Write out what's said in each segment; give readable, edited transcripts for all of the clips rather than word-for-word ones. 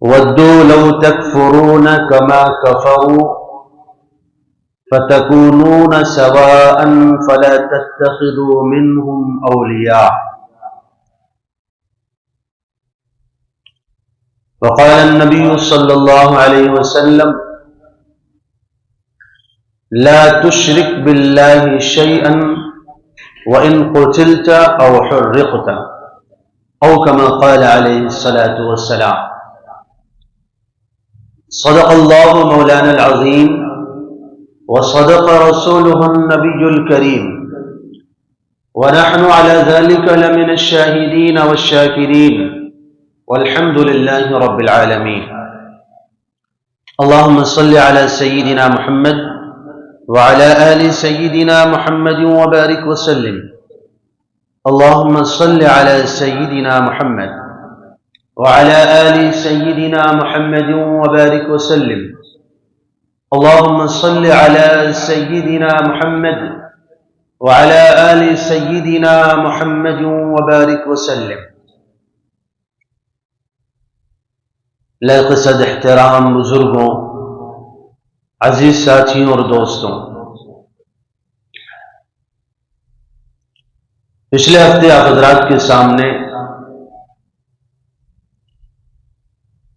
ودوا لو تكفرون كما كفروا فتكونون سواء فلا تتخذوا منهم أولياء. وقال النبي صلى الله عليه وسلم لا تشرك بالله شيئا وإن قتلت أو حرقت أو كما قال عليه الصلاة والسلام. صدق الله مولانا العظيم وصدق رسوله النبي الكريم ونحن على ذلك لمن الشاهدين والشاكرين والحمد لله رب العالمين. اللهم صل على سيدنا محمد وعلى آل سيدنا محمد وبارك وسلم. اللهم صل على سيدنا محمد وعلى آل سيدنا محمد وبارك وسلم. اللهم صل على سيدنا محمد وعلى آل سيدنا محمد وبارك وسلم. لائق صد احترام بزرگوں، عزیز ساتھیوں اور دوستوں، پچھلے ہفتے آپ حضرات کے سامنے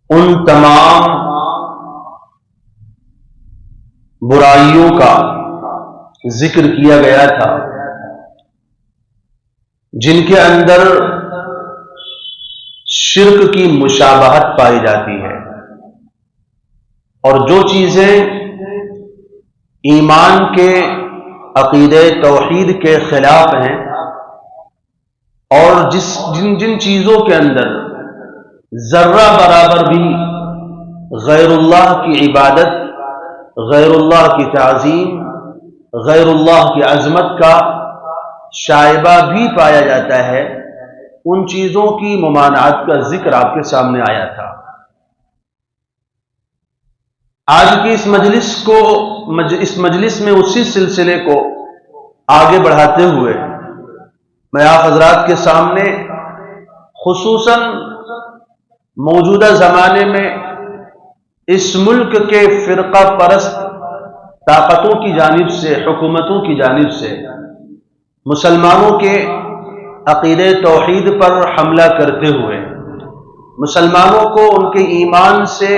ان تمام برائیوں کا ذکر کیا گیا تھا جن کے اندر شرک کی مشابہت پائی جاتی ہے، اور جو چیزیں ایمان کے عقیدے توحید کے خلاف ہیں، اور جن چیزوں کے اندر ذرہ برابر بھی غیر اللہ کی عبادت، غیر اللہ کی تعظیم، غیر اللہ کی عظمت کا شائبہ بھی پایا جاتا ہے، ان چیزوں کی ممانعت کا ذکر آپ کے سامنے آیا تھا. آج کی اس مجلس میں اسی سلسلے کو آگے بڑھاتے ہوئے میں آپ حضرات کے سامنے خصوصاً موجودہ زمانے میں اس ملک کے فرقہ پرست طاقتوں کی جانب سے، حکومتوں کی جانب سے مسلمانوں کے عقیدے توحید پر حملہ کرتے ہوئے، مسلمانوں کو ان کے ایمان سے،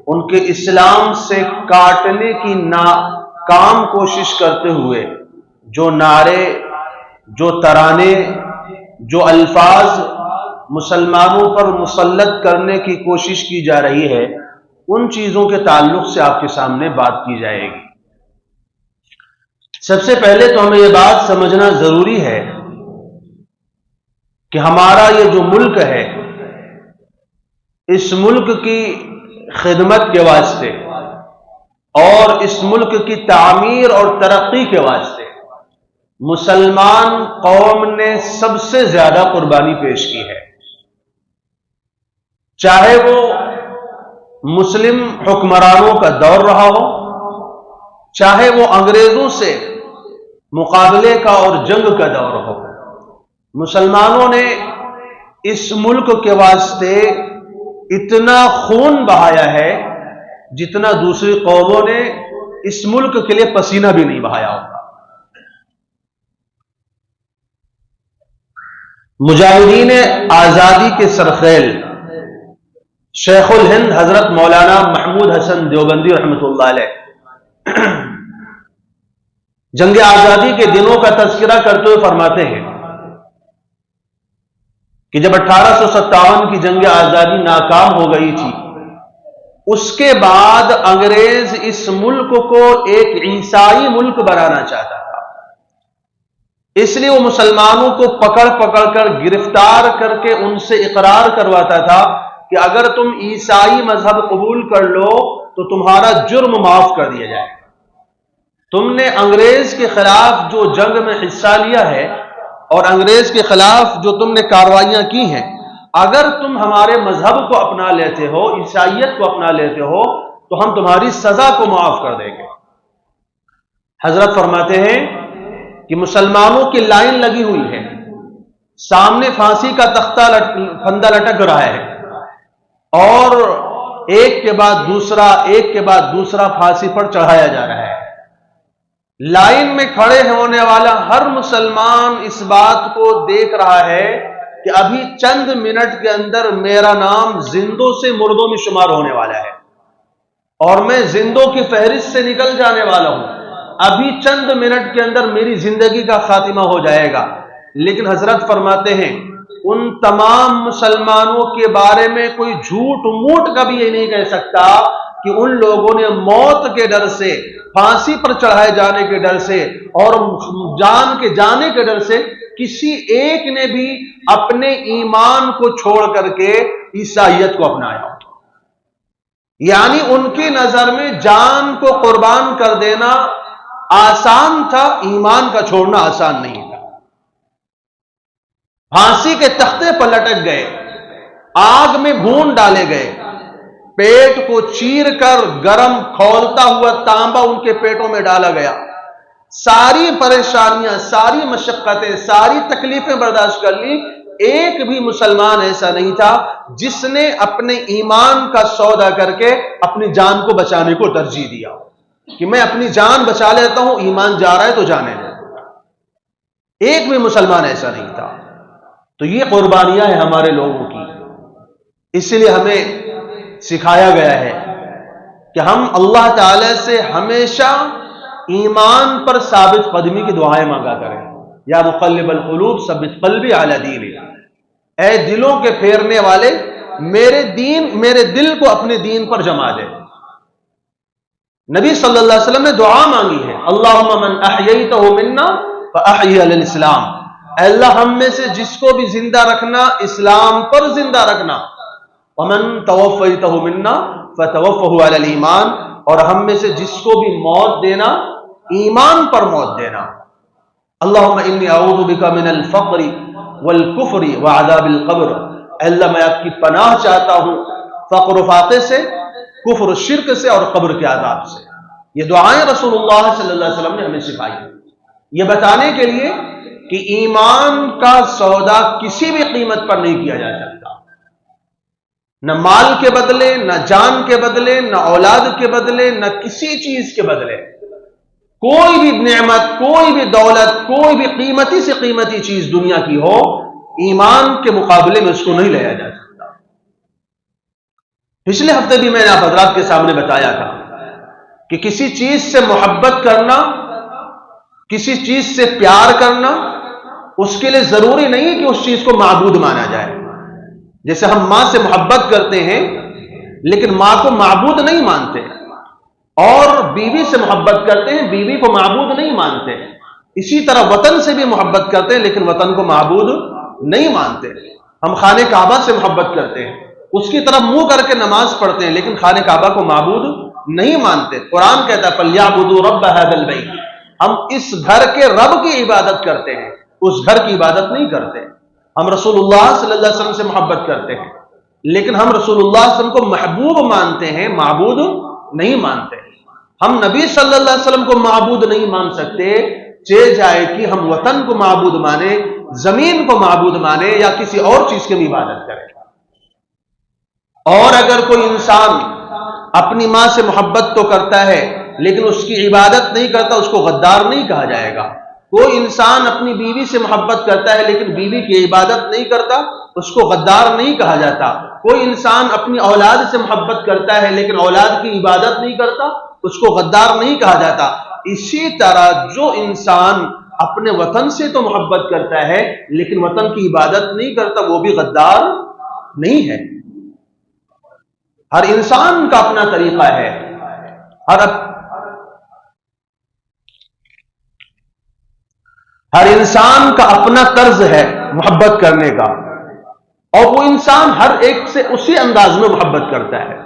ان کے اسلام سے کاٹنے کی ناکام کوشش کرتے ہوئے جو نعرے، جو ترانے، جو الفاظ مسلمانوں پر مسلط کرنے کی کوشش کی جا رہی ہے، ان چیزوں کے تعلق سے آپ کے سامنے بات کی جائے گی. سب سے پہلے تو ہمیں یہ بات سمجھنا ضروری ہے کہ ہمارا یہ جو ملک ہے، اس ملک کی خدمت کے واسطے اور اس ملک کی تعمیر اور ترقی کے واسطے مسلمان قوم نے سب سے زیادہ قربانی پیش کی ہے. چاہے وہ مسلم حکمرانوں کا دور رہا ہو، چاہے وہ انگریزوں سے مقابلے کا اور جنگ کا دور ہو، مسلمانوں نے اس ملک کے واسطے اتنا خون بہایا ہے جتنا دوسری قوموں نے اس ملک کے لیے پسینہ بھی نہیں بہایا ہوگا. مجاہدین آزادی کے سرخیل شیخ الہند حضرت مولانا محمود حسن دیوبندی رحمۃ اللہ علیہ جنگ آزادی کے دنوں کا تذکرہ کرتے ہوئے فرماتے ہیں کہ جب 1857 کی جنگ آزادی ناکام ہو گئی تھی، اس کے بعد انگریز اس ملک کو ایک عیسائی ملک بنانا چاہتا تھا. اس لیے وہ مسلمانوں کو پکڑ کر گرفتار کر کے ان سے اقرار کرواتا تھا کہ اگر تم عیسائی مذہب قبول کر لو تو تمہارا جرم معاف کر دیا جائے گا. تم نے انگریز کے خلاف جو جنگ میں حصہ لیا ہے اور انگریز کے خلاف جو تم نے کارروائیاں کی ہیں، اگر تم ہمارے مذہب کو اپنا لیتے ہو، عیسائیت کو اپنا لیتے ہو، تو ہم تمہاری سزا کو معاف کر دیں گے. حضرت فرماتے ہیں کہ مسلمانوں کی لائن لگی ہوئی ہے، سامنے پھانسی کا تختہ پھندا لٹک رہا ہے، اور ایک کے بعد دوسرا پھانسی پر چڑھایا جا رہا ہے۔ لائن میں کھڑے ہونے والا ہر مسلمان اس بات کو دیکھ رہا ہے کہ ابھی چند منٹ کے اندر میرا نام زندوں سے مردوں میں شمار ہونے والا ہے اور میں زندوں کی فہرست سے نکل جانے والا ہوں۔ ابھی چند منٹ کے اندر میری زندگی کا خاتمہ ہو جائے گا۔ لیکن حضرت فرماتے ہیں ان تمام مسلمانوں کے بارے میں کوئی جھوٹ موٹ کبھی یہ نہیں کہہ سکتا کہ ان لوگوں نے موت کے ڈر سے، پھانسی پر چڑھائے جانے کے ڈر سے اور جان کے جانے کے ڈر سے کسی ایک نے بھی اپنے ایمان کو چھوڑ کر کے عیسائیت کو اپنایا۔ یعنی ان کی نظر میں جان کو قربان کر دینا آسان تھا، ایمان کا چھوڑنا آسان نہیں تھا۔ پھانسی کے تختے پر لٹک گئے، آگ میں بھون ڈالے گئے، پیٹ کو چیر کر گرم کھولتا ہوا تانبا ان کے پیٹوں میں ڈالا گیا، ساری پریشانیاں، ساری مشقتیں، ساری تکلیفیں برداشت کر لی۔ ایک بھی مسلمان ایسا نہیں تھا جس نے اپنے ایمان کا سودا کر کے اپنی جان کو بچانے کو ترجیح دیا کہ میں اپنی جان بچا لیتا ہوں، ایمان جا رہا ہے تو جانے دیں۔ ایک بھی مسلمان ایسا نہیں تھا۔ تو یہ قربانیاں ہیں ہمارے لوگوں کی، اس لیے ہمیں سکھایا گیا ہے کہ ہم اللہ تعالی سے ہمیشہ ایمان پر ثابت قدمی کی دعائیں مانگا کریں۔ یا مقلب القلوب ثبت قلبی علی دینک، اے دلوں کے پھیرنے والے میرے دل کو اپنے دین پر جما دے۔ نبی صلی اللہ علیہ وسلم نے دعا مانگی ہے، اللہم من احییتہ منا فاحیہ علی الاسلام، اے اللہ ہم میں سے جس کو بھی زندہ رکھنا اسلام پر زندہ رکھنا، ومن توفیتہ منا فتوفہ علی الایمان، اور ہم میں سے جس کو بھی موت دینا ایمان پر موت دینا۔ اللہم انی اعوذ بک من الفقر والکفر وعذاب القبر، اے اللہ میں آپ کی پناہ چاہتا ہوں فقر و فاقے سے، کفر و شرک سے اور قبر کے عذاب سے۔ یہ دعائیں رسول اللہ صلی اللہ علیہ وسلم نے ہمیں سکھائی، یہ بتانے کے لیے کہ ایمان کا سودا کسی بھی قیمت پر نہیں کیا جا سکتا، نہ مال کے بدلے، نہ جان کے بدلے، نہ اولاد کے بدلے، نہ کسی چیز کے بدلے۔ کوئی بھی نعمت، کوئی بھی دولت، کوئی بھی قیمتی سے قیمتی چیز دنیا کی ہو، ایمان کے مقابلے میں اس کو نہیں لیا جا سکتا۔ پچھلے ہفتے بھی میں نے آپ حضرات کے سامنے بتایا تھا کہ کسی چیز سے محبت کرنا، کسی چیز سے پیار کرنا، اس کے لیے ضروری نہیں کہ اس چیز کو معبود مانا جائے۔ جیسے ہم ماں سے محبت کرتے ہیں لیکن ماں کو معبود نہیں مانتے، اور بیوی سے محبت کرتے ہیں، بیوی کو معبود نہیں مانتے۔ اسی طرح وطن سے بھی محبت کرتے ہیں لیکن وطن کو معبود نہیں مانتے۔ ہم خانہ کعبہ سے محبت کرتے ہیں، اس کی طرف منہ کر کے نماز پڑھتے ہیں لیکن خانہ کعبہ کو معبود نہیں مانتے۔ قرآن کہتا ہے فَلْيَعْبُدُوا رَبَّ هَذَا الْبَيْتِ، ہم اس گھر کے رب کی عبادت کرتے ہیں، اس گھر کی عبادت نہیں کرتے۔ ہم رسول اللہ صلی اللہ علیہ وسلم سے محبت کرتے ہیں لیکن ہم رسول اللہ صلی اللہ علیہ وسلم کو محبوب مانتے ہیں، معبود نہیں مانتے۔ ہم نبی صلی اللہ علیہ وسلم کو معبود نہیں مان سکتے، چہ جائے کہ ہم وطن کو معبود مانے، زمین کو معبود مانے، یا کسی اور چیز کی بھی عبادت کریں۔ اور اگر کوئی انسان اپنی ماں سے محبت تو کرتا ہے لیکن اس کی عبادت نہیں کرتا، اس کو غدار نہیں کہا جائے گا۔ کوئی انسان اپنی بیوی سے محبت کرتا ہے لیکن بیوی کی عبادت نہیں کرتا، اس کو غدار نہیں کہا جاتا۔ کوئی انسان اپنی اولاد سے محبت کرتا ہے لیکن اولاد کی عبادت نہیں کرتا، اس کو غدار نہیں کہا جاتا۔ اسی طرح جو انسان اپنے وطن سے تو محبت کرتا ہے لیکن وطن کی عبادت نہیں کرتا، وہ بھی غدار نہیں ہے۔ ہر انسان کا اپنا طریقہ ہے، ہر انسان کا اپنا طرز ہے محبت کرنے کا، اور وہ انسان ہر ایک سے اسی انداز میں محبت کرتا ہے۔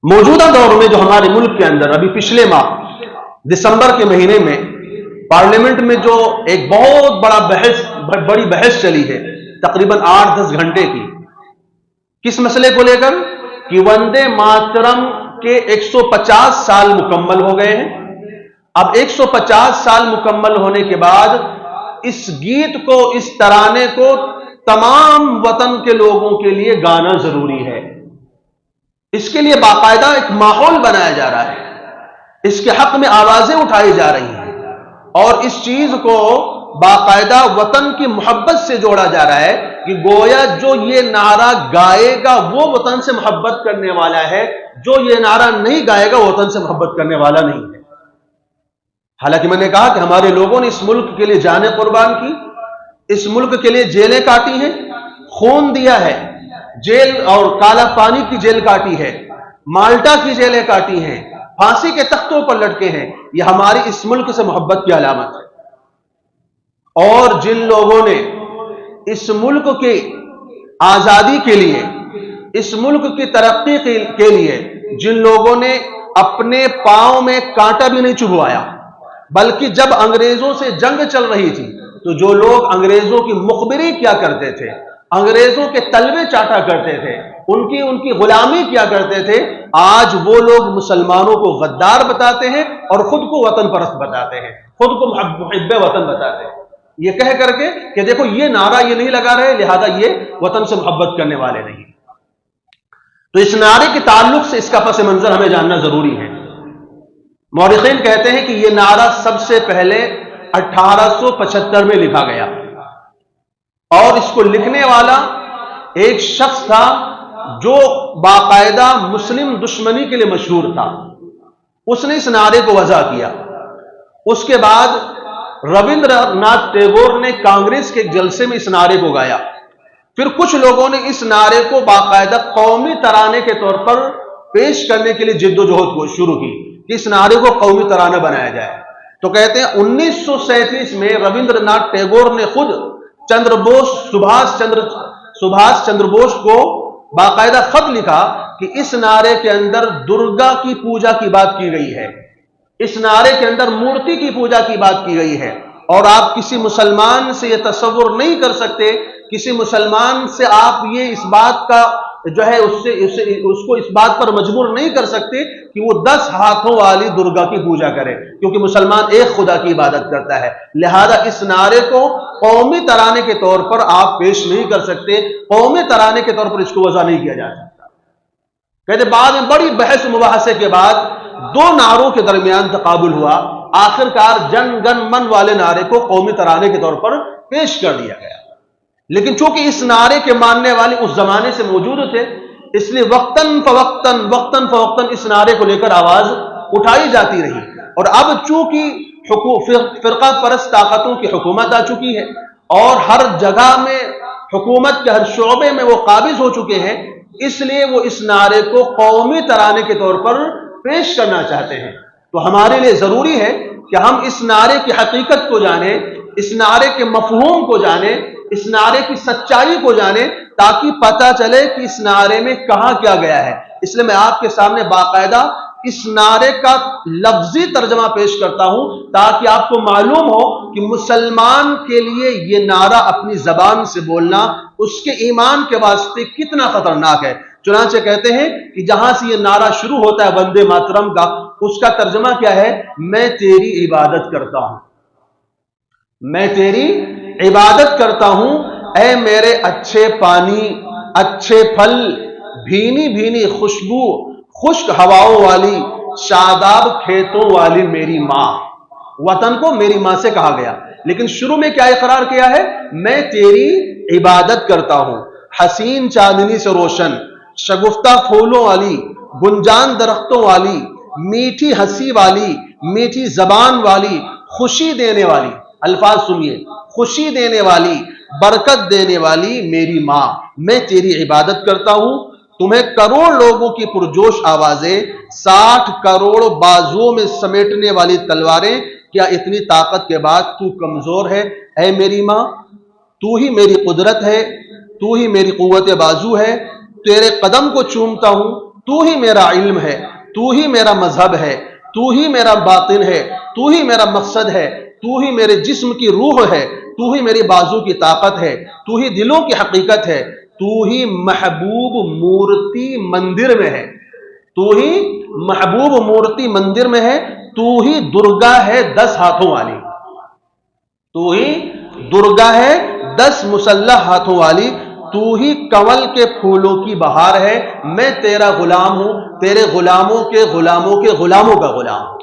موجودہ دور میں جو ہمارے ملک کے اندر ابھی پچھلے ماہ دسمبر کے مہینے میں پارلیمنٹ میں جو ایک بہت بڑی بحث چلی ہے، تقریباً 8-10 گھنٹے کی، کس مسئلے کو لے کر کہ وندے ماترم کے 150 سال مکمل ہو گئے ہیں۔ اب 150 سال مکمل ہونے کے بعد اس گیت کو، اس ترانے کو تمام وطن کے لوگوں کے لیے گانا ضروری ہے. اس کے لیے باقاعدہ ایک ماحول بنایا جا رہا ہے, اس کے حق میں آوازیں اٹھائی جا رہی ہیں, اور اس چیز کو باقاعدہ وطن کی محبت سے جوڑا جا رہا ہے کہ گویا جو یہ نعرہ گائے گا وہ وطن سے محبت کرنے والا ہے, جو یہ نعرہ نہیں گائے گا وہ وطن سے محبت کرنے والا نہیں ہے. حالانکہ میں نے کہا کہ ہمارے لوگوں نے اس ملک کے لیے جانیں قربان کی, اس ملک کے لیے جیلیں کاٹی ہیں, خون دیا ہے, جیل اور کالا پانی کی جیل کاٹی ہے, مالٹا کی جیلیں کاٹی ہیں, پھانسی کے تختوں پر لٹکے ہیں. یہ ہماری اس ملک سے محبت کی علامت ہے. اور جن لوگوں نے اس ملک کی آزادی کے لیے, اس ملک کی ترقی کے لیے جن لوگوں نے اپنے پاؤں میں کانٹا بھی نہیں چبھوایا, بلکہ جب انگریزوں سے جنگ چل رہی تھی تو جو لوگ انگریزوں کی مخبری کیا کرتے تھے, انگریزوں کے تلوے چاٹا کرتے تھے, ان کی غلامی کیا کرتے تھے, آج وہ لوگ مسلمانوں کو غدار بتاتے ہیں اور خود کو وطن پرست بتاتے ہیں, خود کو محب وطن بتاتے ہیں, یہ کہہ کر کے کہ دیکھو یہ نعرہ یہ نہیں لگا رہے لہذا یہ وطن سے محبت کرنے والے نہیں. تو اس نعرے کے تعلق سے اس کا پس منظر ہمیں جاننا ضروری ہے. مورخین کہتے ہیں کہ یہ نعرہ سب سے پہلے 1875 میں لکھا گیا, اور اس کو لکھنے والا ایک شخص تھا جو باقاعدہ مسلم دشمنی کے لیے مشہور تھا. اس نے اس نعرے کو وضع کیا. اس کے بعد ربندر ناتھ ٹیگور نے کانگریس کے ایک جلسے میں اس نعرے کو گایا. پھر کچھ لوگوں نے اس نعرے کو باقاعدہ قومی ترانے کے طور پر پیش کرنے کے لیے جد و جہد کو شروع کی کہ اس نعرے کو قومی ترانہ بنایا جائے. تو کہتے ہیں 1937 میں ربندر ناتھ ٹیگور نے خود سبھاش چندر بوس کو باقاعدہ خط لکھا کہ اس نعرے کے اندر درگا کی پوجا کی بات کی گئی ہے, اس نعرے کے اندر مورتی کی پوجا کی بات کی گئی ہے, اور آپ کسی مسلمان سے یہ تصور نہیں کر سکتے, کسی مسلمان سے آپ یہ اس بات کا جو ہے اس کو اس بات پر مجبور نہیں کر سکتے کہ وہ 10 ہاتھوں والی درگا کی پوجا کرے, کیونکہ مسلمان ایک خدا کی عبادت کرتا ہے. لہذا اس نعرے کو قومی ترانے کے طور پر آپ پیش نہیں کر سکتے, قومی ترانے کے طور پر اس کو وضع نہیں کیا جا سکتا. کہتے بعد میں بڑی بحث مباحثے کے بعد 2 نعروں کے درمیان تقابل ہوا, آخرکار جن گن من والے نعرے کو قومی ترانے کے طور پر پیش کر دیا گیا. لیکن چونکہ اس نعرے کے ماننے والے اس زمانے سے موجود تھے, اس لیے وقتاً فوقتاً اس نعرے کو لے کر آواز اٹھائی جاتی رہی. اور اب چونکہ فرقہ پرست طاقتوں کی حکومت آ چکی ہے اور ہر جگہ میں حکومت کے ہر شعبے میں وہ قابض ہو چکے ہیں, اس لیے وہ اس نعرے کو قومی ترانے کے طور پر پیش کرنا چاہتے ہیں. تو ہمارے لیے ضروری ہے کہ ہم اس نعرے کی حقیقت کو جانیں, اس نعرے کے مفہوم کو جانیں, اس نعرے کی سچائی کو جانیں, تاکہ پتہ چلے کہ اس نعرے میں کہا کیا گیا ہے. اس لیے میں آپ کے سامنے باقاعدہ اس نعرے کا لفظی ترجمہ پیش کرتا ہوں تاکہ آپ کو معلوم ہو کہ مسلمان کے لیے یہ نعرہ اپنی زبان سے بولنا اس کے ایمان کے واسطے کتنا خطرناک ہے. چنانچہ کہتے ہیں کہ جہاں سے یہ نعرہ شروع ہوتا ہے وندے ماترم کا, اس کا ترجمہ کیا ہے؟ میں تیری عبادت کرتا ہوں, میں تیری عبادت کرتا ہوں, اے میرے اچھے پانی, اچھے پھل, بھینی بھینی خوشبو, خشک ہواؤں والی, شاداب کھیتوں والی میری ماں. وطن کو میری ماں سے کہا گیا, لیکن شروع میں کیا اقرار کیا ہے؟ میں تیری عبادت کرتا ہوں, حسین چاندنی سے روشن, شگفتہ پھولوں والی, گنجان درختوں والی, میٹھی ہنسی والی, میٹھی زبان والی, خوشی دینے والی. الفاظ سنیے, خوشی دینے والی, برکت دینے والی میری ماں, میں تیری عبادت کرتا ہوں. تمہیں کروڑ لوگوں کی پرجوش آوازیں, 60 کروڑ بازوؤں میں سمیٹنے والی تلواریں, کیا اتنی طاقت کے بعد تو کمزور ہے؟ اے میری ماں, تو ہی میری قدرت ہے, تو ہی میری قوت بازو ہے, تیرے قدم کو چومتا ہوں, تو ہی میرا علم ہے, تو ہی میرا مذہب ہے, تو ہی میرا باطن ہے, تو ہی میرا مقصد ہے, تو ہی میرے جسم کی روح ہے, تو ہی میری بازو کی طاقت ہے, تو ہی دلوں کی حقیقت ہے, تو ہی محبوب مورتی مندر میں ہے, تو ہی محبوب مورتی مندر میں ہے, تو ہی درگا ہے 10 ہاتھوں والی, تو ہی درگا ہے 10 مسلح ہاتھوں والی، تو ہی کنول کے پھولوں کی بہار ہے، میں تیرا غلام ہوں، تیرے غلاموں کے غلاموں کے غلاموں کا غلام ہوں۔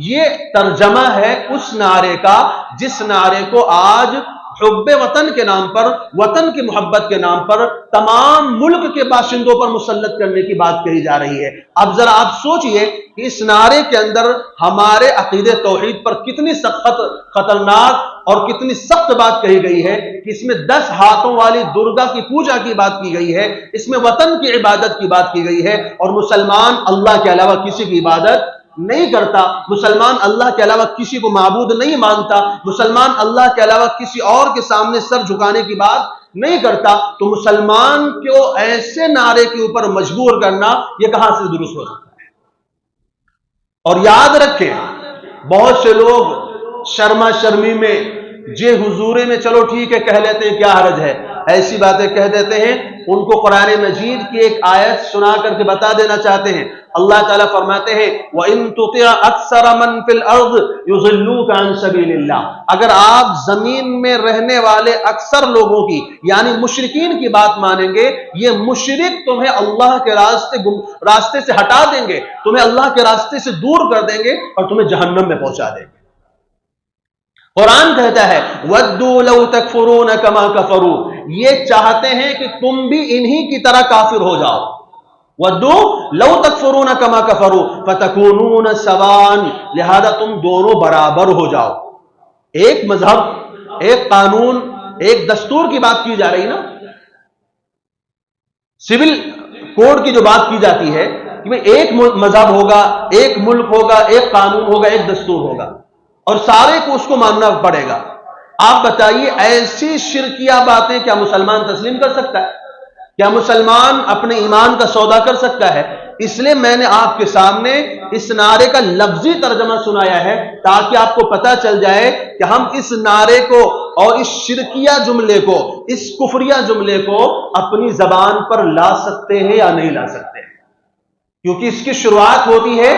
یہ ترجمہ ہے اس نعرے کا جس نعرے کو آج حب وطن کے نام پر، وطن کی محبت کے نام پر تمام ملک کے باشندوں پر مسلط کرنے کی بات کہی جا رہی ہے۔ اب ذرا آپ سوچئے کہ اس نعرے کے اندر ہمارے عقیدے توحید پر کتنی سخت، خطرناک اور کتنی سخت بات کہی گئی ہے کہ اس میں 10 ہاتھوں والی درگا کی پوجا کی بات کی گئی ہے، اس میں وطن کی عبادت کی بات کی گئی ہے، اور مسلمان اللہ کے علاوہ کسی کی عبادت نہیں کرتا، مسلمان اللہ کے علاوہ کسی کو معبود نہیں مانتا، مسلمان اللہ کے علاوہ کسی اور کے سامنے سر جھکانے کی بات نہیں کرتا، تو مسلمان کو ایسے نعرے کے اوپر مجبور کرنا یہ کہاں سے درست ہو سکتا ہے؟ اور یاد رکھیں، بہت سے لوگ شرما شرمی میں، جے حضورے میں چلو ٹھیک ہے کہہ لیتے ہیں، کیا حرج ہے، ایسی باتیں کہہ دیتے ہیں۔ ان کو قرآن مجید کی ایک آیت سنا کر کے بتا دینا چاہتے ہیں۔ اللہ تعالیٰ فرماتے ہیں وَإِن تُطِعْ أَكْثَرَ مَن فِي الْأَرْضِ يُضِلُّوكَ عَن سَبِيلِ اللَّهِ، اگر آپ زمین میں رہنے والے اکثر لوگوں کی یعنی مشرکین کی بات مانیں گے، یہ مشرک تمہیں اللہ کے راستے سے ہٹا دیں گے، تمہیں اللہ کے راستے سے دور کر دیں گے اور تمہیں جہنم میں پہنچا دیں گے۔ قرآن کہتا ہے وَدُّوا لَوْ تَكْفُرُونَ كَمَا كَفَرُوا، یہ چاہتے ہیں کہ تم بھی انہی کی طرح کافر ہو جاؤ۔ وَدُّوا لَوْ تَكْفُرُونَ كَمَا كَفَرُوا فَتَكُونُونَ سَوَاءً، لہذا تم دونوں برابر ہو جاؤ۔ ایک مذہب، ایک قانون، ایک دستور کی بات کی جا رہی نا، سول کوڈ کی جو بات کی جاتی ہے کہ ایک مذہب ہوگا، ایک ملک ہوگا، ایک قانون ہوگا، ایک دستور ہوگا، اور سارے کو اس کو ماننا پڑے گا۔ آپ بتائیے ایسی شرکیہ باتیں کیا مسلمان تسلیم کر سکتا ہے؟ کیا مسلمان اپنے ایمان کا سودا کر سکتا ہے؟ اس لیے میں نے آپ کے سامنے اس نعرے کا لفظی ترجمہ سنایا ہے تاکہ آپ کو پتہ چل جائے کہ ہم اس نعرے کو اور اس شرکیہ جملے کو، اس کفریہ جملے کو اپنی زبان پر لا سکتے ہیں یا نہیں لا سکتے ہیں، کیونکہ اس کی شروعات ہوتی ہے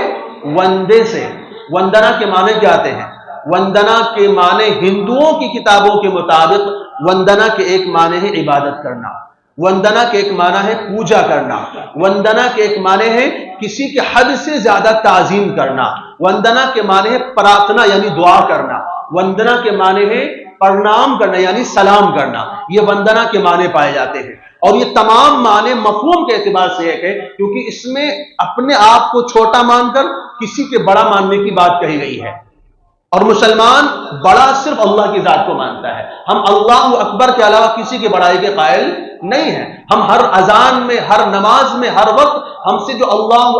وندے سے۔ وندنا کے معنی کیا آتے ہیں؟ وندنا کے معنی ہندوؤں کی کتابوں کے مطابق وندنا کے ایک معنی ہے عبادت کرنا، وندنا کے ایک معنی ہے پوجا کرنا، وندنا کے ایک معنی ہے کسی کے حد سے زیادہ تعظیم کرنا، وندنا کے معنی ہے پرارتھنا یعنی دعا کرنا، وندنا کے معنی ہے پرنام کرنا یعنی سلام کرنا، یہ وندنا کے معنی پائے جاتے ہیں۔ اور یہ تمام معنی مفہوم کے اعتبار سے ایک ہے، کیونکہ اس میں اپنے آپ کو چھوٹا مان کر کسی کے بڑا ماننے کی بات کہی گئی ہے، اور مسلمان بڑا صرف اللہ کی ذات کو مانتا ہے۔ ہم اللہ اکبر کے علاوہ کسی کی بڑائی کے قائل نہیں ہیں۔ ہم ہر اذان میں، ہر نماز میں، ہر وقت ہم سے جو اللہ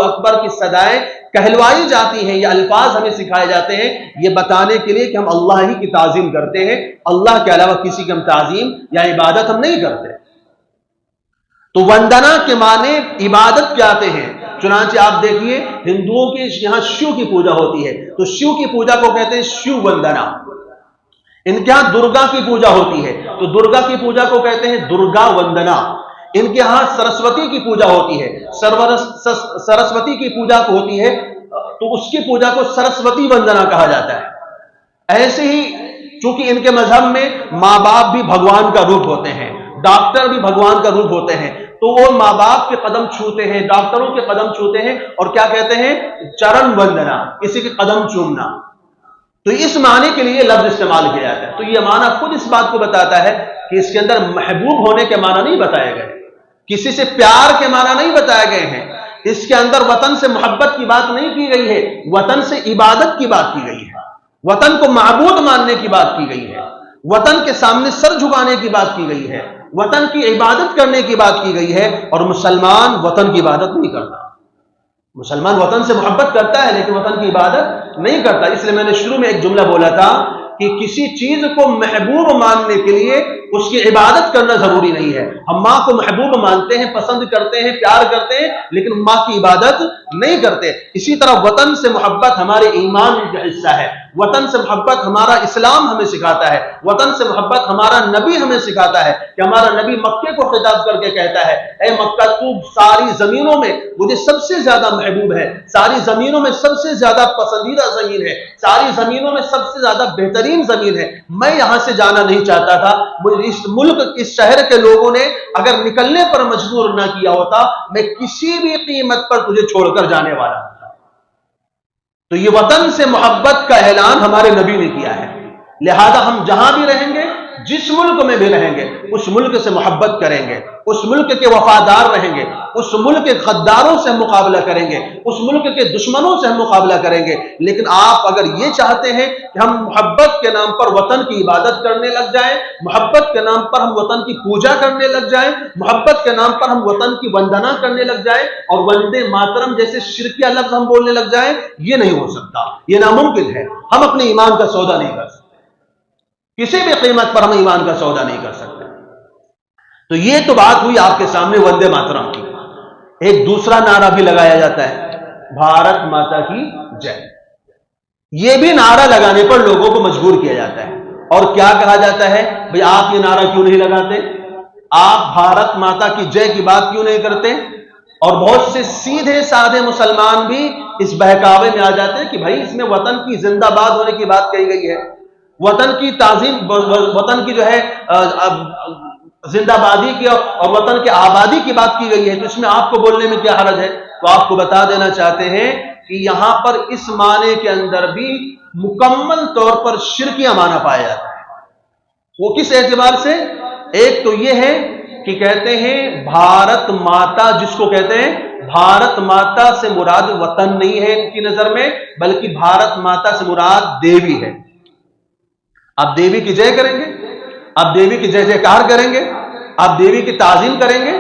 اکبر کی صدائیں کہلوائی جاتی ہیں، یہ الفاظ ہمیں سکھائے جاتے ہیں یہ بتانے کے لیے کہ ہم اللہ ہی کی تعظیم کرتے ہیں، اللہ کے علاوہ کسی کی ہم تعظیم یا عبادت ہم نہیں کرتے۔ تو وندنا کے معنی عبادت کے آتے ہیں۔ چنانچہ آپ دیکھیے ہندوؤں کے یہاں شیو کی پوجا ہوتی ہے، تو شیو کی پوجا کو کہتے ہیں شیو وندنا۔ ان کے ہاں درگا کی پوجا ہوتی ہے، تو درگا کی پوجا کو کہتے ہیں درگا وندنا۔ ان کے ہاں سرسوتی کی پوجا ہوتی ہے، سرسوتی کی پوجا کو ہوتی ہے تو اس کی پوجا کو سرسوتی وندنا کہا جاتا ہے۔ ایسے ہی چونکہ ان کے مذہب میں ماں باپ بھی بھگوان کا روپ ہوتے ہیں، ڈاکٹر بھی بھگوان کا روپ ہوتے ہیں، تو وہ ماں باپ کے قدم چھوتے ہیں، ڈاکٹروں کے قدم چھوتے ہیں، اور کیا کہتے ہیں چرن وندنا، کسی کے قدم چومنا۔ تو اس معنی کے لیے لفظ استعمال کیا جاتا ہے۔ تو یہ معنی خود اس بات کو بتاتا ہے کہ اس کے اندر محبوب ہونے کے معنی نہیں بتائے گئے، کسی سے پیار کے معنی نہیں بتائے گئے ہیں، اس کے اندر وطن سے محبت کی بات نہیں کی گئی ہے، وطن سے عبادت کی بات کی گئی ہے، وطن کو معبود ماننے کی بات کی گئی ہے، وطن کے سامنے سر جھکانے کی بات کی گئی ہے، وطن کی عبادت کرنے کی بات کی گئی ہے۔ اور مسلمان وطن کی عبادت نہیں کرتا، مسلمان وطن سے محبت کرتا ہے لیکن وطن کی عبادت نہیں کرتا۔ اس لیے میں نے شروع میں ایک جملہ بولا تھا کہ کسی چیز کو محبوب ماننے کے لیے اس کی عبادت کرنا ضروری نہیں ہے. ہم ماں کو محبوب مانتے ہیں، پسند کرتے ہیں، پیار کرتے ہیں، لیکن ماں کی عبادت نہیں کرتے. اسی طرح وطن سے محبت ہمارے ایمان کا حصہ ہے. وطن سے محبت ہمارا اسلام ہمیں سکھاتا ہے. وطن سے محبت ہمارا نبی ہمیں سکھاتا ہے کہ ہمارا نبی مکے کو خطاب کر کے کہتا ہے، اے مکہ تو ساری زمینوں میں مجھے سب سے زیادہ محبوب ہے، ساری زمینوں میں سب سے زیادہ پسندیدہ زمین ہے، ساری زمینوں میں سب سے زیادہ بہترین زمین ہے. میں یہاں سے جانا نہیں چاہتا تھا. اس ملک، اس شہر کے لوگوں نے اگر نکلنے پر مجبور نہ کیا ہوتا، میں کسی بھی قیمت پر تجھے چھوڑ کر جانے والا تھا. تو یہ وطن سے محبت کا اعلان ہمارے نبی نے کیا ہے. لہذا ہم جہاں بھی رہیں گے، جس ملک میں بھی رہیں گے، اس ملک سے محبت کریں گے، اس ملک کے وفادار رہیں گے، اس ملک کے غداروں سے مقابلہ کریں گے، اس ملک کے دشمنوں سے ہم مقابلہ کریں گے. لیکن آپ اگر یہ چاہتے ہیں کہ ہم محبت کے نام پر وطن کی عبادت کرنے لگ جائیں، محبت کے نام پر ہم وطن کی پوجا کرنے لگ جائیں، محبت کے نام پر ہم وطن کی وندنا کرنے لگ جائیں اور وندے ماترم جیسے شرکیہ لفظ ہم بولنے لگ جائیں، یہ نہیں ہو سکتا، یہ ناممکن ہے. ہم اپنے ایمان کا سودا نہیں کر سکتے، کسی بھی قیمت پر ہم ایمان کا سودا نہیں کر سکتے. تو یہ تو بات ہوئی آپ کے سامنے وندے ماترم کی. ایک دوسرا نعرہ بھی لگایا جاتا ہے، بھارت ماتا کی جے. یہ بھی نعرہ لگانے پر لوگوں کو مجبور کیا جاتا ہے. اور کیا کہا جاتا ہے، بھئی آپ یہ نعرہ کیوں نہیں لگاتے، آپ بھارت ماتا کی جے کی بات کیوں نہیں کرتے. اور بہت سے سیدھے سادھے مسلمان بھی اس بہکاوے میں آ جاتے ہیں کہ بھائی اس میں وطن کی زندہ باد ہونے کی بات کہی گئی ہے، وطن کی تعظیم، وطن کی جو ہے زندہ بادی کی اور وطن کی آبادی کی بات کی گئی ہے، تو اس میں آپ کو بولنے میں کیا حرج ہے. تو آپ کو بتا دینا چاہتے ہیں کہ یہاں پر اس معنی کے اندر بھی مکمل طور پر شرکیہ معنی پایا جاتا ہے. وہ کس اعتبار سے، ایک تو یہ ہے کہ کہتے ہیں بھارت ماتا، جس کو کہتے ہیں بھارت ماتا سے مراد وطن نہیں ہے ان کی نظر میں، بلکہ بھارت ماتا سے مراد دیوی ہے. آپ دیوی کی جے کریں گے، آپ دیوی کی جے جےکار کریں گے، آپ دیوی کی تعظیم کریں گے،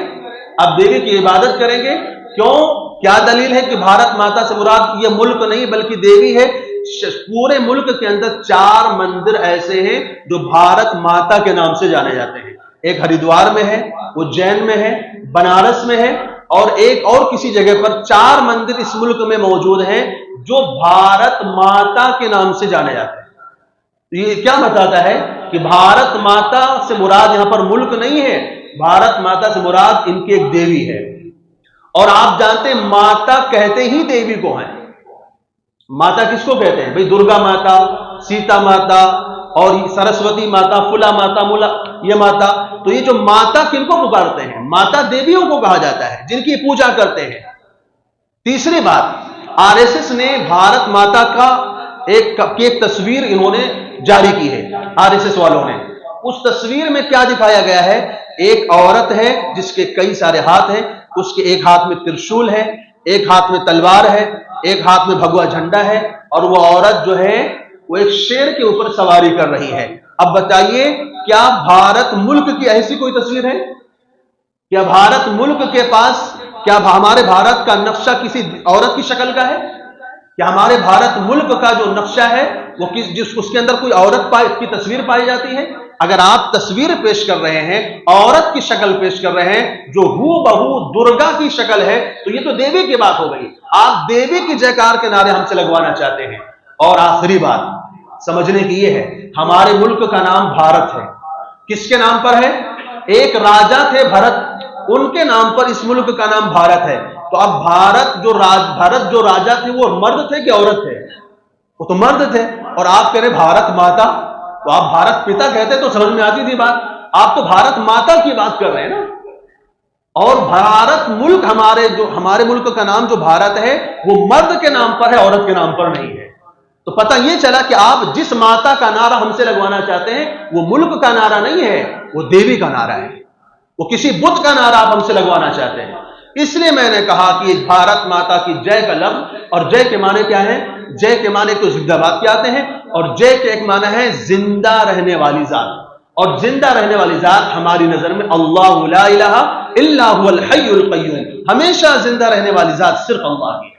آپ دیوی کی عبادت کریں گے. کیوں؟ کیا دلیل ہے کہ بھارت ماتا سے مراد یہ ملک نہیں بلکہ دیوی ہے؟ پورے ملک کے اندر 4 مندر ایسے ہیں جو بھارت ماتا کے نام سے جانے جاتے ہیں. ایک ہریدوار میں ہے، اجین میں ہے، بنارس میں ہے، اور ایک اور کسی جگہ پر. 4 مندر اس ملک میں موجود ہیں جو بھارت ماتا کے نام سے جانے جاتے ہیں. یہ کیا بتاتا ہے کہ بھارت ماتا سے مراد یہاں پر ملک نہیں ہے، بھارت ماتا سے مراد ان کی ایک دیوی ہے. اور آپ جانتے ہیں ماتا کہتے ہی دیوی کو ہیں. ماتا کس کو کہتے ہیں؟ بھئی درگا ماتا، سیتا ماتا اور سرسوتی ماتا، فلا ماتا، مولا یہ ماتا. تو یہ جو ماتا کن کو پکارتے ہیں؟ ماتا دیویوں کو کہا جاتا ہے جن کی پوجا کرتے ہیں. تیسری بات، RSS نے بھارت ماتا کا ایک تصویر انہوں نے جاری کی ہے. RSS والوں نے اس تصویر میں کیا دکھایا گیا ہے، ایک عورت ہے جس کے کئی سارے ہاتھ ہیں، اس کے ایک ہاتھ میں ترشول ہے، ایک ہاتھ میں تلوار ہے، ایک ہاتھ میں بھگوا جھنڈا ہے، اور وہ عورت جو ہے وہ ایک شیر کے اوپر سواری کر رہی ہے. اب بتائیے کیا بھارت ملک کی ایسی کوئی تصویر ہے؟ کیا بھارت ملک کے پاس، کیا ہمارے بھارت کا نقشہ کسی عورت کی شکل کا ہے؟ کیا ہمارے بھارت ملک کا جو نقشہ ہے وہ اس کے اندر کوئی عورت کی تصویر پائی جاتی ہے؟ اگر آپ تصویر پیش کر رہے ہیں، عورت کی شکل پیش کر رہے ہیں جو ہو بہو درگا کی شکل ہے، تو یہ تو دیوی کی بات ہو گئی. آپ دیوی کی جےکار کے نعرے ہم سے لگوانا چاہتے ہیں. اور آخری بات سمجھنے کی یہ ہے، ہمارے ملک کا نام بھارت ہے. کس کے نام پر ہے؟ ایک راجا تھے بھرت، ان کے نام پر اس ملک کا نام بھارت ہے. تو اب بھارت جو راجا تھے وہ مرد تھے کہ عورت تھے؟ وہ تو مرد تھے. اور آپ کہہ رہے بھارت ماتا، تو آپ بھارت پتا کہتے تو سمجھ میں آتی تھی بات. آپ تو بھارت ماتا کی بات کر رہے ہیں نا. اور بھارت ملک، ہمارے ملک کا نام جو بھارت ہے وہ مرد کے نام پر ہے، عورت کے نام پر نہیں ہے. تو پتہ یہ چلا کہ آپ جس ماتا کا نعرہ ہم سے لگوانا چاہتے ہیں وہ ملک کا نعرہ نہیں ہے، وہ دیوی کا نعرہ ہے. وہ کسی بت کا نعرہ آپ ہم سے لگوانا چاہتے ہیں. اس لیے میں نے کہا کہ بھارت ماتا کی جے کا لفظ، اور جے کے معنی کیا ہے؟ جے کے معنی تو زندہ باد کے آتے ہیں، اور جے کے ایک معنی ہے زندہ رہنے والی ذات. اور زندہ رہنے والی ذات ہماری نظر میں اللہ لا الہ الا هو الحی القیوم، ہمیشہ زندہ رہنے والی ذات صرف اللہ کی ہے.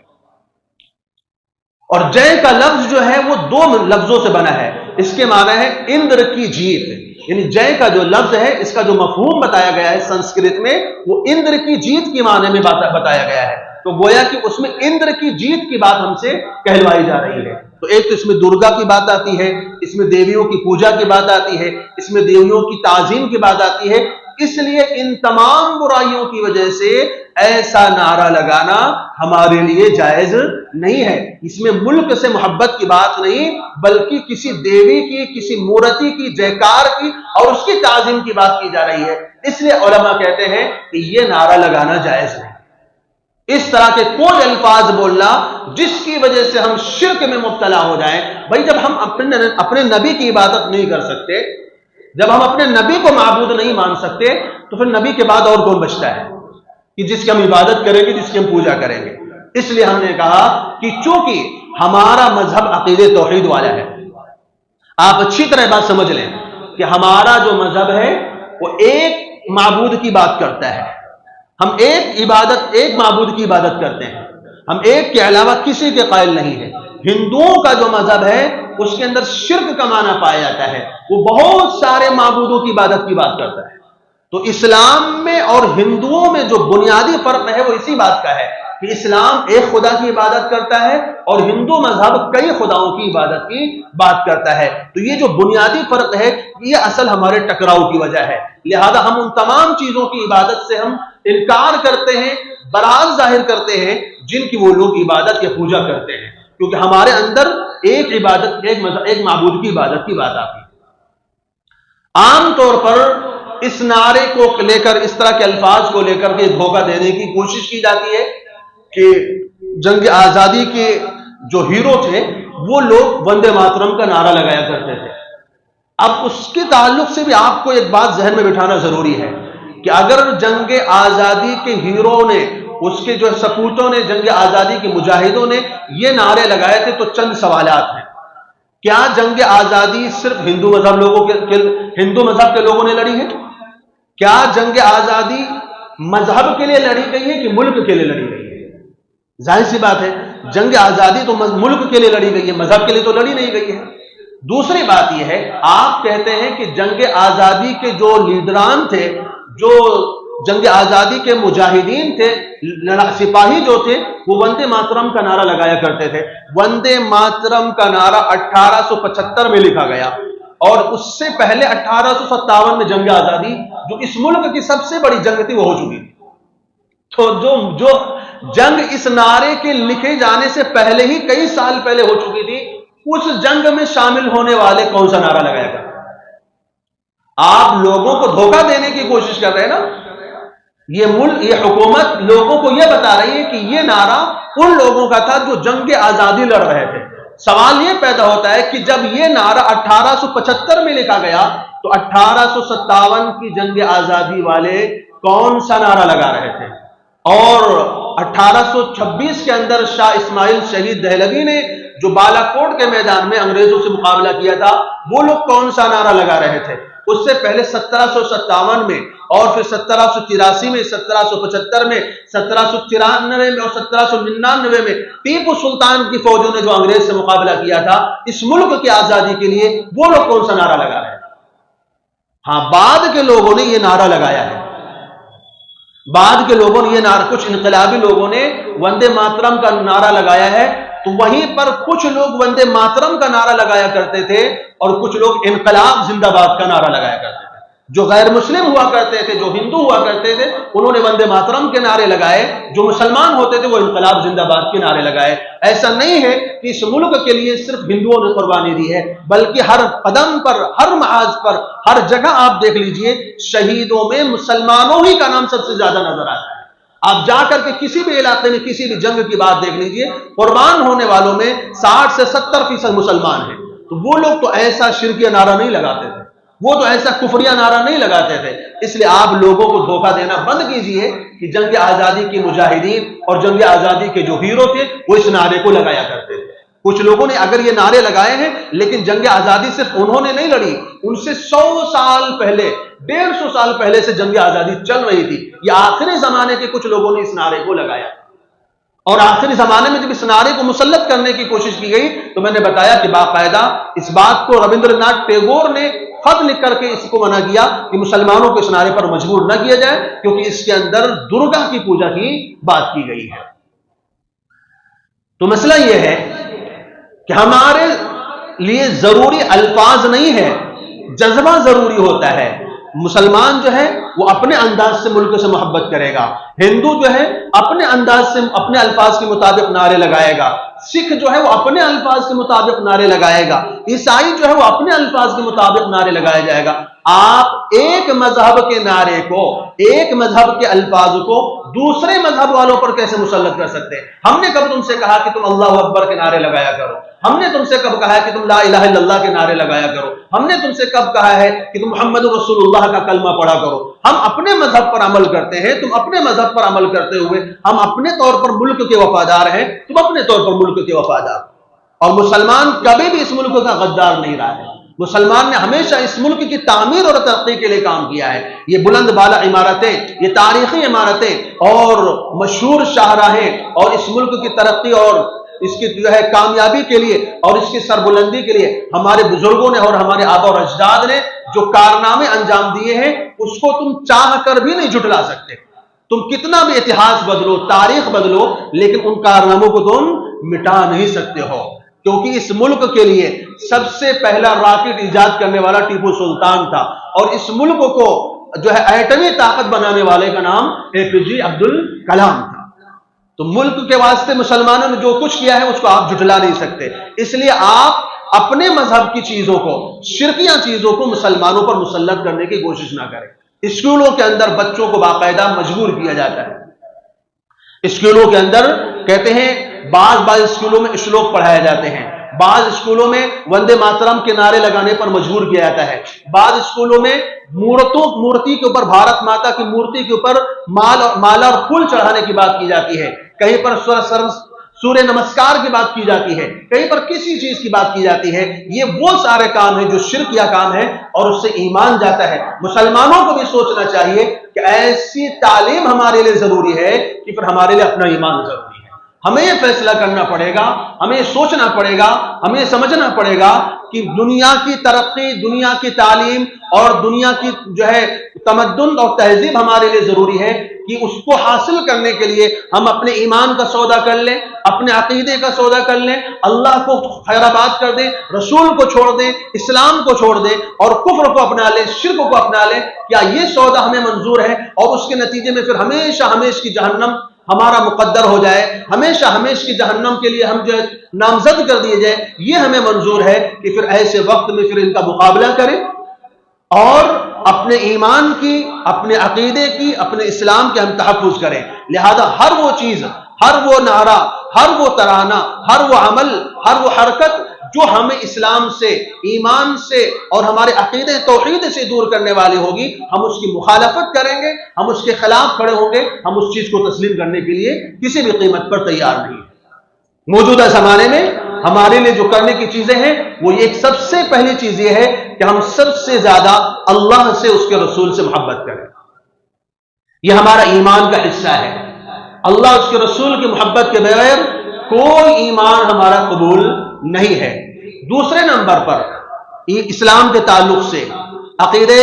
اور جے کا لفظ جو ہے وہ 2 لفظوں سے بنا ہے. اس کے معنی ہے اندر کی جیت. یعنی جے کا جو لفظ ہے اس کا جو مفہوم بتایا گیا ہے سنسکرت میں وہ اندر کی جیت کی معنی میں بتایا گیا ہے. تو گویا کہ اس میں اندر کی جیت کی بات ہم سے کہلوائی جا رہی ہے. تو ایک تو اس میں درگا کی بات آتی ہے، اس میں دیویوں کی پوجا کی بات آتی ہے، اس میں دیویوں کی تعظیم کی بات آتی ہے. اس لیے ان تمام برائیوں کی وجہ سے ایسا نعرہ لگانا ہمارے لیے جائز نہیں ہے. اس میں ملک سے محبت کی بات نہیں بلکہ کسی دیوی کی، کسی مورتی کی جیکار کی اور اس کی تعظیم کی بات کی جا رہی ہے. اس لیے علماء کہتے ہیں کہ یہ نعرہ لگانا جائز نہیں. اس طرح کے کوئی الفاظ بولنا جس کی وجہ سے ہم شرک میں مبتلا ہو جائیں. بھائی جب ہم اپنے نبی کی عبادت نہیں کر سکتے، جب ہم اپنے نبی کو معبود نہیں مان سکتے تو پھر نبی کے بعد اور کون بچتا ہے کہ جس کی ہم عبادت کریں گے، جس کی ہم پوجا کریں گے. اس لیے ہم نے کہا کہ چونکہ ہمارا مذہب عقیدہ توحید والا ہے، آپ اچھی طرح بات سمجھ لیں کہ ہمارا جو مذہب ہے وہ ایک معبود کی بات کرتا ہے. ہم ایک معبود کی عبادت کرتے ہیں، ہم ایک کے علاوہ کسی کے قائل نہیں ہیں. ہندوؤں کا جو مذہب ہے اس کے اندر شرک کا معنی پایا جاتا ہے، وہ بہت سارے معبودوں کی عبادت کی بات کرتا ہے. تو اسلام میں اور ہندوؤں میں جو بنیادی فرق ہے وہ اسی بات کا ہے کہ اسلام ایک خدا کی عبادت کرتا ہے اور ہندو مذہب کئی خداؤں کی عبادت کی بات کرتا ہے. تو یہ جو بنیادی فرق ہے یہ اصل ہمارے ٹکراؤ کی وجہ ہے. لہذا ہم ان تمام چیزوں کی عبادت سے ہم انکار کرتے ہیں، براز ظاہر کرتے ہیں جن کی وہ لوگ عبادت یا پوجا کرتے ہیں، کیونکہ ہمارے اندر ایک عبادت، ایک معبود کی عبادت کی بات آتی ہے. عام طور پر اس نعرے کو لے کر، اس طرح کے الفاظ کو لے کر کے دھوکہ دینے کی کوشش کی جاتی ہے کہ جنگ آزادی کے جو ہیرو تھے وہ لوگ وندے ماترم کا نعرہ لگایا کرتے تھے. اب اس کے تعلق سے بھی آپ کو ایک بات ذہن میں بٹھانا ضروری ہے کہ اگر جنگ آزادی کے ہیرو نے، اس کے جو سپوتوں نے، جنگ آزادی کے مجاہدوں نے یہ نعرے لگائے تھے تو چند سوالات ہیں. کیا جنگ آزادی صرف ہندو مذہب کے لوگوں نے لڑی ہے؟ کیا جنگ آزادی مذہب کے لیے لڑی گئی ہے کہ ملک کے لیے لڑی گئی ہے؟ ظاہر سی بات ہے جنگ آزادی تو ملک کے لیے لڑی گئی ہے، مذہب کے لیے تو لڑی نہیں گئی ہے. دوسری بات یہ ہے، آپ کہتے ہیں کہ جنگ آزادی کے جو لیڈران تھے، جو جنگ آزادی کے مجاہدین تھے، سپاہی جو تھے، وہ وندے ماترم کا نعرہ لگایا کرتے تھے. وندے ماترم کا نعرہ 1875 میں لکھا گیا اور اس سے پہلے 1857 میں جنگ آزادی جو اس ملک کی سب سے بڑی جنگ تھی وہ ہو چکی تھی. تو جو جنگ اس نعرے کے لکھے جانے سے پہلے ہی کئی سال پہلے ہو چکی تھی، اس جنگ میں شامل ہونے والے کون سا نعرہ لگایا کرتے؟ آپ لوگوں کو دھوکہ دینے کی کوشش کر رہے ہیں نا. یہ حکومت لوگوں کو یہ بتا رہی ہے کہ یہ نعرہ ان لوگوں کا تھا جو جنگ آزادی لڑ رہے تھے. سوال یہ پیدا ہوتا ہے کہ جب یہ نعرہ 1875 میں لکھا گیا تو 1857 کی جنگ آزادی والے کون سا نعرہ لگا رہے تھے؟ اور 1826 کے اندر شاہ اسماعیل شہید دہلوی نے جو بالا کوٹ کے میدان میں انگریزوں سے مقابلہ کیا تھا وہ لوگ کون سا نعرہ لگا رہے تھے؟ اس سے پہلے 1757 میں اور پھر 1783 میں، 1775 میں، 1793 میں اور 1799 میں ٹیپو سلطان کی فوجوں نے جو انگریز سے مقابلہ کیا تھا اس ملک کی آزادی کے لیے، وہ لوگ کون سا نعرہ لگا رہے ہیں؟ ہاں، بعد کے لوگوں نے یہ نعرہ لگایا ہے. بعد کے لوگوں نے یہ نعرہ، کچھ انقلابی لوگوں نے وندے ماترم کا نعرہ لگایا ہے. تو وہیں پر کچھ لوگ وندے ماترم کا نعرہ لگایا کرتے تھے اور کچھ لوگ انقلاب زندہ باد کا نعرہ لگایا کرتے تھے. جو غیر مسلم ہوا کرتے تھے، جو ہندو ہوا کرتے تھے، انہوں نے وندے ماترم کے نعرے لگائے. جو مسلمان ہوتے تھے وہ انقلاب زندہ باد کے نعرے لگائے. ایسا نہیں ہے کہ اس ملک کے لیے صرف ہندوؤں نے قربانی دی ہے، بلکہ ہر قدم پر، ہر محاذ پر، ہر جگہ آپ دیکھ لیجئے شہیدوں میں مسلمانوں ہی کا نام سب سے زیادہ نظر آتا ہے. آپ جا کر کے کسی بھی علاقے میں کسی بھی جنگ کی بات دیکھ لیجئے، قربان ہونے والوں میں 60 سے 70% مسلمان ہیں. تو وہ لوگ تو ایسا شرکیہ نعرہ نہیں لگاتے تھے، وہ تو ایسا کفریہ نعرہ نہیں لگاتے تھے. اس لیے آپ لوگوں کو دھوکہ دینا بند کیجئے کہ جنگ آزادی کے مجاہدین اور جنگ آزادی کے جو ہیرو تھے وہ اس نعرے کو لگایا کرتے تھے. کچھ لوگوں نے اگر یہ نعرے لگائے ہیں لیکن جنگ آزادی صرف انہوں نے نہیں لڑی، ان سے 100 سال پہلے، 150 سال پہلے سے جنگ آزادی چل رہی تھی. یہ آخری زمانے کے کچھ لوگوں نے اس نعرے کو لگایا اور آخری زمانے میں جب اس نعرے کو مسلط کرنے کی کوشش کی گئی تو میں نے بتایا کہ باقاعدہ اس بات کو ربندر ناتھ ٹیگور نے خط لکھ کر کے اس کو منع کیا کہ مسلمانوں کو اس نعرے پر مجبور نہ کیا جائے، کیونکہ اس کے اندر درگا کی پوجا کی بات کی گئی ہے۔ تو مسئلہ یہ ہے کہ ہمارے لیے ضروری الفاظ نہیں ہے، جذبہ ضروری ہوتا ہے۔ مسلمان جو ہے وہ اپنے انداز سے ملک سے محبت کرے گا، ہندو جو ہے اپنے انداز سے اپنے الفاظ کے مطابق نعرے لگائے گا، سکھ جو ہے وہ اپنے الفاظ کے مطابق نعرے لگائے گا، عیسائی جو ہے وہ اپنے الفاظ کے مطابق نعرے لگایا جائے گا۔ آپ ایک مذہب کے نعرے کو، ایک مذہب کے الفاظ کو دوسرے مذہب والوں پر کیسے مسلط کر سکتے ہیں؟ ہم نے کب تم سے کہا کہ تم اللہ اکبر کے نعرے لگایا کرو؟ ہم نے تم سے کب کہا ہے کہ تم لا الہ الا اللہ کے نعرے لگایا کرو؟ ہم نے تم سے کب کہا ہے کہ تم محمد رسول اللہ کا کلمہ پڑھا کرو؟ ہم اپنے مذہب پر عمل کرتے ہیں، تم اپنے مذہب پر عمل کرتے ہوئے ہم اپنے طور پر ملک کے وفادار ہیں، تم اپنے طور پر ملک کے وفادار۔ اور مسلمان کبھی بھی اس ملک کا غدار نہیں رہا ہے۔ مسلمان نے ہمیشہ اس ملک کی تعمیر اور ترقی کے لیے کام کیا ہے۔ یہ بلند بالا عمارتیں، یہ تاریخی عمارتیں اور مشہور شاہراہیں، اور اس ملک کی ترقی اور اس کی جو ہے کامیابی کے لیے اور اس کی سربلندی کے لیے ہمارے بزرگوں نے اور ہمارے آبا اور اجداد نے جو کارنامے انجام دیے ہیں، اس کو تم چاہ کر بھی نہیں جھٹلا سکتے۔ تم کتنا بھی اتہاس بدلو، تاریخ بدلو، لیکن ان کارناموں کو تم مٹا نہیں سکتے ہو، کیونکہ اس ملک کے لیے سب سے پہلا راکٹ ایجاد کرنے والا ٹیپو سلطان تھا، اور اس ملک کو جو ہے ایٹمی طاقت بنانے والے کا نام APJ عبد الکلام تھا۔ تو ملک کے واسطے مسلمانوں نے جو کچھ کیا ہے اس کو آپ جھٹلا نہیں سکتے۔ اس لیے آپ اپنے مذہب کی چیزوں کو، شرکیاں چیزوں کو مسلمانوں پر مسلط کرنے کی کوشش نہ کریں۔ اسکولوں کے اندر بچوں کو باقاعدہ مجبور کیا جاتا ہے۔ اسکولوں کے اندر کہتے ہیں بعض اسکولوں میں شلوک پڑھائے جاتے ہیں، بعض اسکولوں میں وندے ماترم کے نعرے لگانے پر مجبور کیا جاتا ہے، بعض اسکولوں میں مورتی کے اوپر، بھارت ماتا کی مورتی کے اوپر مالا اور پھول چڑھانے کی بات کی جاتی ہے، کہیں پر سورہ نمسکار کی بات کی جاتی ہے، کہیں پر کسی چیز کی بات کی جاتی ہے۔ یہ وہ سارے کام ہیں جو شرکیہ کام ہے اور اس سے ایمان جاتا ہے۔ مسلمانوں کو بھی سوچنا چاہیے کہ ایسی تعلیم ہمارے لیے ضروری ہے کہ پھر ہمارے لیے اپنا ایمان ضروری ہے۔ ہمیں یہ فیصلہ کرنا پڑے گا، ہمیں سوچنا پڑے گا، ہمیں سمجھنا پڑے گا کہ دنیا کی ترقی، دنیا کی تعلیم اور دنیا کی جو ہے تمدن اور تہذیب ہمارے لیے ضروری ہے، کہ اس کو حاصل کرنے کے لیے ہم اپنے ایمان کا سودا کر لیں، اپنے عقیدے کا سودا کر لیں، اللہ کو خیرآباد کر دیں، رسول کو چھوڑ دیں، اسلام کو چھوڑ دیں اور کفر کو اپنا لیں، شرک کو اپنا لیں۔ کیا یہ سودا ہمیں منظور ہے؟ اور اس کے نتیجے میں پھر ہمیشہ ہمیشہ کی جہنم ہمارا مقدر ہو جائے، ہمیشہ ہمیشہ کی جہنم کے لیے ہم جو ہے نامزد کر دیے جائے، یہ ہمیں منظور ہے کہ پھر ایسے وقت میں پھر ان کا مقابلہ کریں اور اپنے ایمان کی، اپنے عقیدے کی، اپنے اسلام کے ہم تحفظ کریں۔ لہذا ہر وہ چیز، ہر وہ نعرہ، ہر وہ ترانہ، ہر وہ عمل، ہر وہ حرکت جو ہمیں اسلام سے، ایمان سے اور ہمارے عقیدے توحید سے دور کرنے والی ہوگی، ہم اس کی مخالفت کریں گے، ہم اس کے خلاف کھڑے ہوں گے، ہم اس چیز کو تسلیم کرنے کے لیے کسی بھی قیمت پر تیار نہیں ہیں۔ موجودہ زمانے میں ہمارے لیے جو کرنے کی چیزیں ہیں وہ ایک سب سے پہلی چیز یہ ہے کہ ہم سب سے زیادہ اللہ سے، اس کے رسول سے محبت کریں۔ یہ ہمارا ایمان کا حصہ ہے۔ اللہ اس کے رسول کی محبت کے بغیر کوئی ایمان ہمارا قبول نہیں ہے۔ دوسرے نمبر پر اسلام کے تعلق سے، عقیدے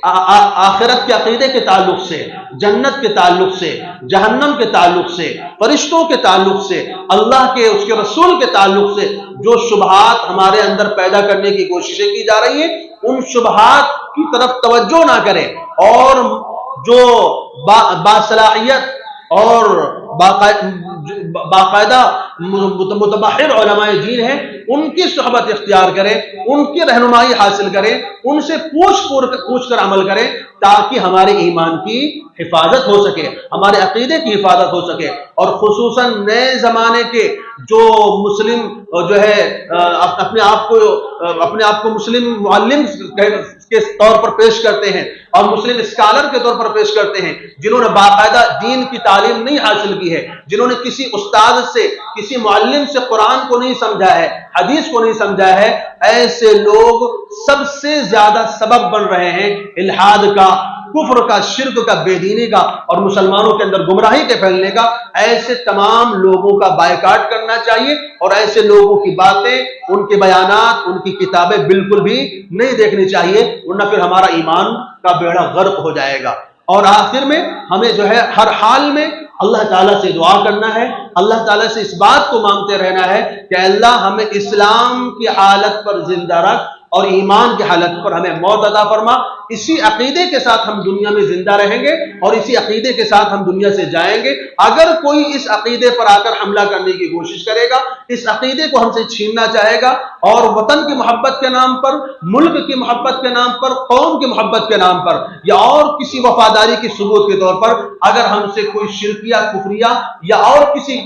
آخرت کے عقیدے کے تعلق سے، جنت کے تعلق سے، جہنم کے تعلق سے، فرشتوں کے تعلق سے، اللہ کے، اس کے رسول کے تعلق سے جو شبہات ہمارے اندر پیدا کرنے کی کوششیں کی جا رہی ہیں، ان شبہات کی طرف توجہ نہ کریں، اور جو باصلاحیت اور باقاعدہ متبحر علماء دین ہیں، ان کی صحبت اختیار کریں، ان کی رہنمائی حاصل کریں، ان سے پوچھ کر عمل کریں، تاکہ ہمارے ایمان کی حفاظت ہو سکے، ہمارے عقیدے کی حفاظت ہو سکے۔ اور خصوصاً نئے زمانے کے جو مسلم جو ہے اپنے آپ کو مسلم معلم کے طور پر پیش کرتے ہیں اور مسلم اسکالر کے طور پر پیش کرتے ہیں، جنہوں نے باقاعدہ دین کی تعلیم نہیں حاصل کی ہے، جنہوں نے کسی استاد سے، کسی معلم سے قرآن کو نہیں سمجھا ہے، حدیث کو نہیں سمجھا ہے، ایسے لوگ سب سے زیادہ سبب بن رہے ہیں الحاد کا، کفر کا، شرک کا، بے دینی کا اور مسلمانوں کے اندر گمراہی کے پھیلنے کا، ایسے تمام لوگوں کا بائیکاٹ کرنا چاہیے اور ایسے لوگوں کی باتیں، ان کے بیانات، ان کی کتابیں بالکل بھی نہیں دیکھنی چاہیے، ورنہ پھر ہمارا ایمان کا بیڑا غرق ہو جائے گا۔ اور آخر میں ہمیں جو ہے ہر حال میں اللہ تعالیٰ سے دعا کرنا ہے، اللہ تعالیٰ سے اس بات کو مانگتے رہنا ہے کہ اللہ ہمیں اسلام کی حالت پر زندہ رکھ اور ایمان کی حالت پر ہمیں موت عطا فرما۔ اسی عقیدے کے ساتھ ہم دنیا میں زندہ رہیں گے اور اسی عقیدے کے ساتھ ہم دنیا سے جائیں گے۔ اگر کوئی اس عقیدے پر آ کر حملہ کرنے کی کوشش کرے گا، اس عقیدے کو ہم سے چھیننا چاہے گا اور وطن کی محبت کے نام پر، ملک کی محبت کے نام پر، قوم کی محبت کے نام پر یا اور کسی وفاداری کی ثبوت کے طور پر اگر ہم سے کوئی شرکیہ، کفریہ یا اور کسی